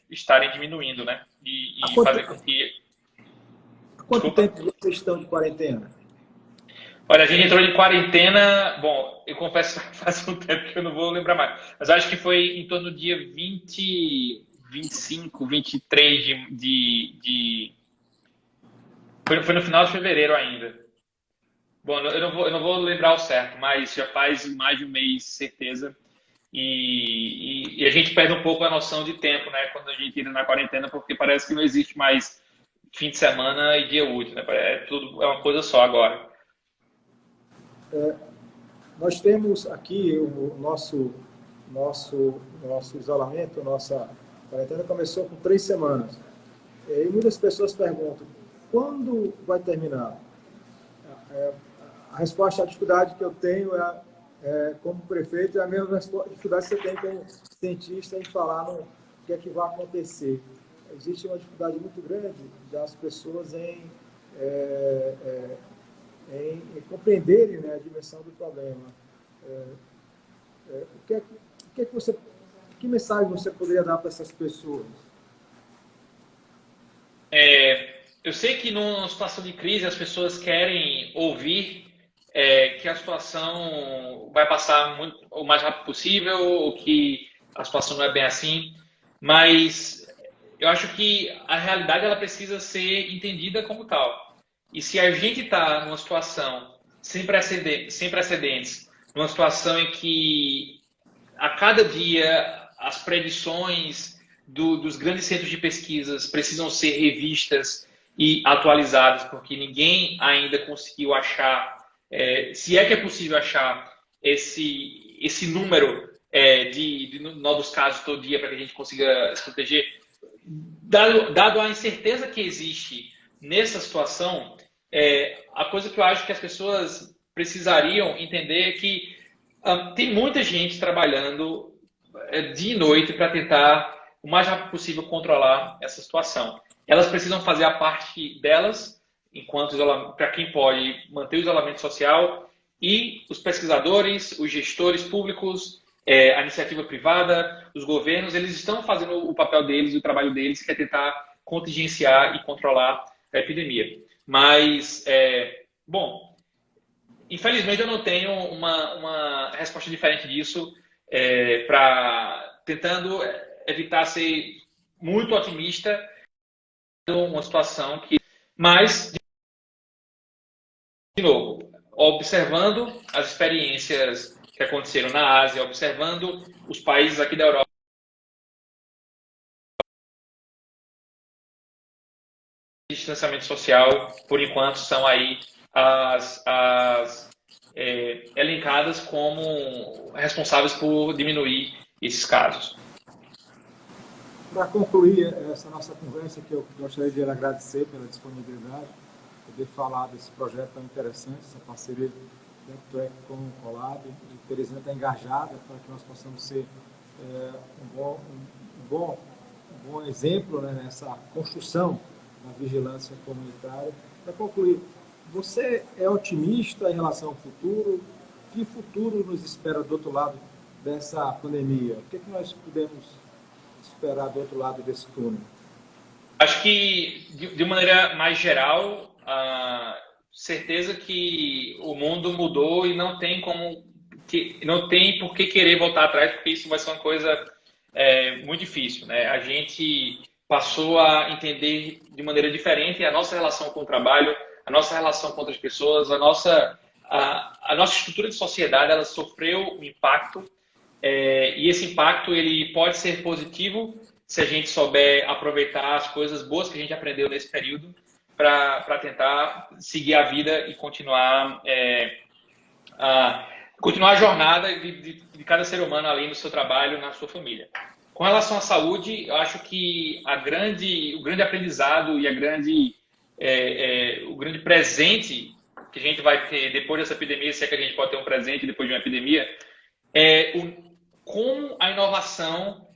estarem diminuindo, né? E fazer com que... Há quanto tempo vocês estão de quarentena? Olha, a gente entrou em quarentena, bom, eu confesso que faz um tempo que eu não vou lembrar mais, mas acho que foi em torno do dia 20, 25, 23 Foi no final de fevereiro ainda. Bom, eu não vou lembrar o certo, mas já faz mais de um mês, certeza. E a gente perde um pouco a noção de tempo, né? Quando a gente entra na quarentena, porque parece que não existe mais fim de semana e dia útil, né? Tudo é uma coisa só agora. Nós temos aqui o nosso isolamento, nossa quarentena começou com 3 semanas. E muitas pessoas perguntam, quando vai terminar? A resposta à dificuldade que eu tenho como prefeito é a mesma dificuldade que você tem como cientista em falar no que é que vai acontecer. Existe uma dificuldade muito grande das pessoas em compreenderem, né, a dimensão do problema. Que mensagem você poderia dar para essas pessoas? Eu sei que numa situação de crise as pessoas querem ouvir que a situação vai passar o mais rápido possível, ou que a situação não é bem assim, mas eu acho que a realidade ela precisa ser entendida como tal. E se a gente está numa situação sem precedentes, numa situação em que a cada dia as predições dos grandes centros de pesquisas precisam ser revistas e atualizadas, porque ninguém ainda conseguiu achar, se é que é possível achar esse número de novos casos todo dia para que a gente consiga se proteger. Dado a incerteza que existe nessa situação, a coisa que eu acho que as pessoas precisariam entender é que tem muita gente trabalhando dia e noite para tentar o mais rápido possível controlar essa situação. Elas precisam fazer a parte delas, enquanto para quem pode manter o isolamento social, e os pesquisadores, os gestores públicos, a iniciativa privada, os governos, eles estão fazendo o papel deles, o trabalho deles, que é tentar contingenciar e controlar a epidemia. Mas, bom, infelizmente eu não tenho uma resposta diferente disso, tentando evitar ser muito otimista uma situação que... Mas, de novo, observando as experiências que aconteceram na Ásia, observando os países aqui da Europa, de distanciamento social, por enquanto, são aí elencadas como responsáveis por diminuir esses casos. Para concluir essa nossa conversa, que eu gostaria de agradecer pela disponibilidade, poder falar desse projeto tão interessante, essa parceria tanto com o Colab, e Teresina está engajada para que nós possamos ser um bom exemplo, né, nessa construção da vigilância comunitária. Para concluir, você é otimista em relação ao futuro? Que futuro nos espera do outro lado dessa pandemia? O que é que nós podemos esperar do outro lado desse túnel? Acho que, de maneira mais geral, certeza que o mundo mudou e não tem por que querer voltar atrás, porque isso vai ser uma coisa muito difícil, né? A gente passou a entender de maneira diferente a nossa relação com o trabalho, a nossa relação com outras pessoas, a nossa estrutura de sociedade, ela sofreu um impacto, e esse impacto ele pode ser positivo se a gente souber aproveitar as coisas boas que a gente aprendeu nesse período para tentar seguir a vida e continuar a jornada de cada ser humano além do seu trabalho, na sua família. Com relação à saúde, eu acho que o grande aprendizado e o grande presente que a gente vai ter depois dessa epidemia, se é que a gente pode ter um presente depois de uma epidemia, como a inovação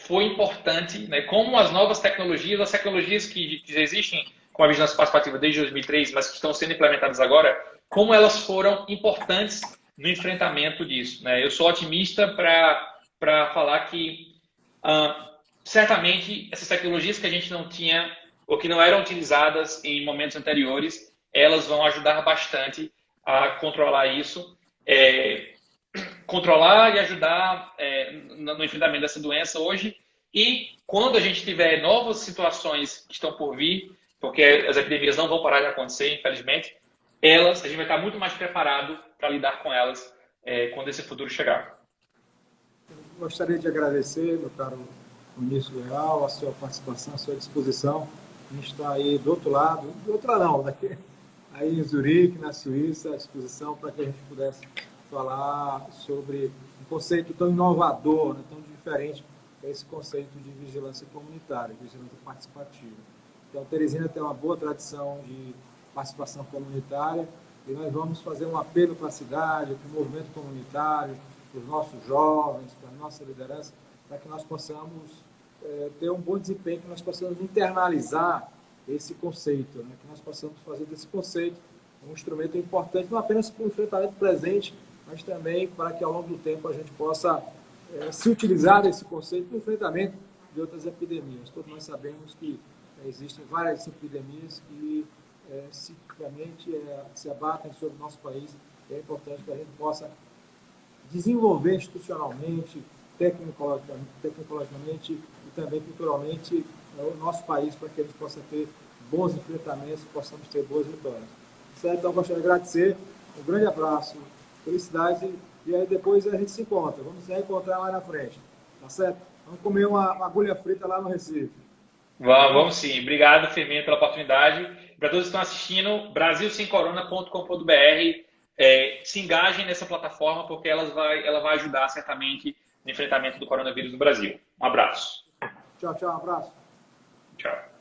foi importante, né? Como as novas tecnologias, as tecnologias que já existem com a vigilância participativa desde 2003, mas que estão sendo implementadas agora, como elas foram importantes no enfrentamento disso, né? Eu sou otimista para falar que certamente essas tecnologias que a gente não tinha ou que não eram utilizadas em momentos anteriores, elas vão ajudar bastante a controlar isso, controlar e ajudar no enfrentamento dessa doença hoje. E quando a gente tiver novas situações que estão por vir, porque as epidemias não vão parar de acontecer, infelizmente, a gente vai estar muito mais preparado para lidar com elas quando esse futuro chegar. Gostaria de agradecer, meu caro ministro Leal, a sua participação, a sua disposição. A gente está aí do outro lado não, daqui, aí em Zurique, na Suíça, à disposição para que a gente pudesse falar sobre um conceito tão inovador, né, tão diferente, que é esse conceito de vigilância comunitária, vigilância participativa. Então, Teresina tem uma boa tradição de participação comunitária e nós vamos fazer um apelo para a cidade, para o movimento comunitário, para os nossos jovens, para a nossa liderança, para que nós possamos ter um bom desempenho, que nós possamos internalizar esse conceito, né? Que nós possamos fazer desse conceito um instrumento importante, não apenas para o enfrentamento presente, mas também para que ao longo do tempo a gente possa se utilizar desse conceito para o enfrentamento de outras epidemias. Todos nós sabemos que existem várias epidemias que ciclicamente se abatem sobre o nosso país, e é importante que a gente possa desenvolver institucionalmente, tecnologicamente e também culturalmente o nosso país para que a gente possa ter bons enfrentamentos e possamos ter boas vitórias. Certo? Então, gostaria de agradecer, um grande abraço, felicidade e aí depois a gente se encontra. Vamos se reencontrar lá na frente, tá certo? Vamos comer uma agulha frita lá no Recife. Vamos sim. Obrigado, Firmino, pela oportunidade. Para todos que estão assistindo, brasilsemcorona.com.br, se engajem nessa plataforma porque ela vai ajudar certamente no enfrentamento do coronavírus no Brasil. Um abraço. Tchau, um abraço. Tchau.